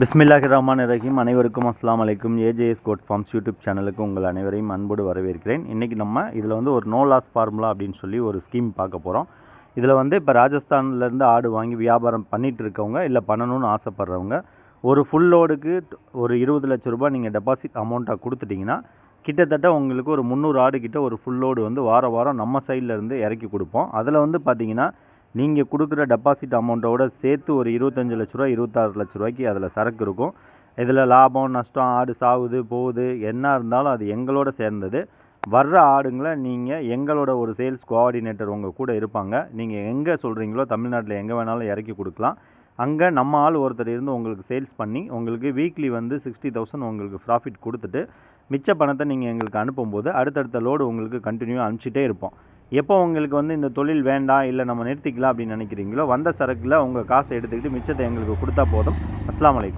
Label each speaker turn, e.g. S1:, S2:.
S1: பிஸ்மில்லாஹிர்ரஹ்மானிர்ரஹீம். அனைவருக்கும் அஸ்ஸலாமு அலைக்கும். ஏஜேஎஸ் கோட் ஃபார்ம்ஸ் யூடியூப் சேனலுக்கு உங்கள் அனைவரையும் அன்போடு வரவேற்கிறேன். இன்றைக்கி நம்ம இதில் ஒரு நோ லாஸ் ஃபார்முலா அப்படின்னு சொல்லி ஒரு ஸ்கீம் பார்க்க போகிறோம். இதில் இப்போ ராஜஸ்தான்லேருந்து ஆடு வாங்கி வியாபாரம் பண்ணிகிட்டு இருக்கவங்க, இல்லை பண்ணணும்னு ஆசைப்பட்றவங்க, ஒரு ஃபுல் லோடுக்கு ஒரு 20 லட்ச ரூபாய் நீங்கள் டெபாசிட் அமௌண்ட்டாக கொடுத்துட்டிங்கன்னா, கிட்டத்தட்ட உங்களுக்கு ஒரு 300 ஆடு கிட்ட ஒரு ஃபுல் லோடு வாரம் நம்ம சைட்லேருந்து இறக்கி கொடுப்போம். அதில் பார்த்தீங்கன்னா, நீங்கள் கொடுக்குற டெபாசிட் அமௌண்ட்டோட சேர்த்து ஒரு 25 லட்ச ரூபா 26 லட்ச ரூபாய்க்கு அதில் சரக்கு இருக்கும். இதில் லாபம் நஷ்டம், ஆடு சாகுது போகுது என்ன இருந்தாலும் அது எங்களோட சேர்ந்தது. வர்ற ஆடுங்களை நீங்கள் எங்களோட ஒரு சேல்ஸ் கோஆர்டினேட்டர் உங்கள் கூட இருப்பாங்க. நீங்கள் எங்கே சொல்கிறீங்களோ தமிழ்நாட்டில் எங்கே வேணாலும் இறக்கி கொடுக்கலாம். அங்கே நம்ம ஆள் ஒருத்தர் இருந்து உங்களுக்கு சேல்ஸ் பண்ணி உங்களுக்கு வீக்லி 60,000 உங்களுக்கு ப்ராஃபிட் கொடுத்துட்டு மிச்ச பணத்தை நீங்கள் எங்களுக்கு அனுப்பும்போது அடுத்தடுத்த லோடு உங்களுக்கு கண்டினியூவாக அனுப்பிச்சிட்டே இருப்போம். எப்போ உங்களுக்கு இந்த தொழில் வேண்டாம், இல்லை நம்ம நிறுத்திக்கலாம் அப்படின்னு நினைக்கிறீங்களோ, வந்த சரக்கில் உங்கள் காசை எடுத்துக்கிட்டு மிச்சத்தை எங்களுக்கு கொடுத்தா போதும். அஸ்ஸலாமு அலைக்கும்.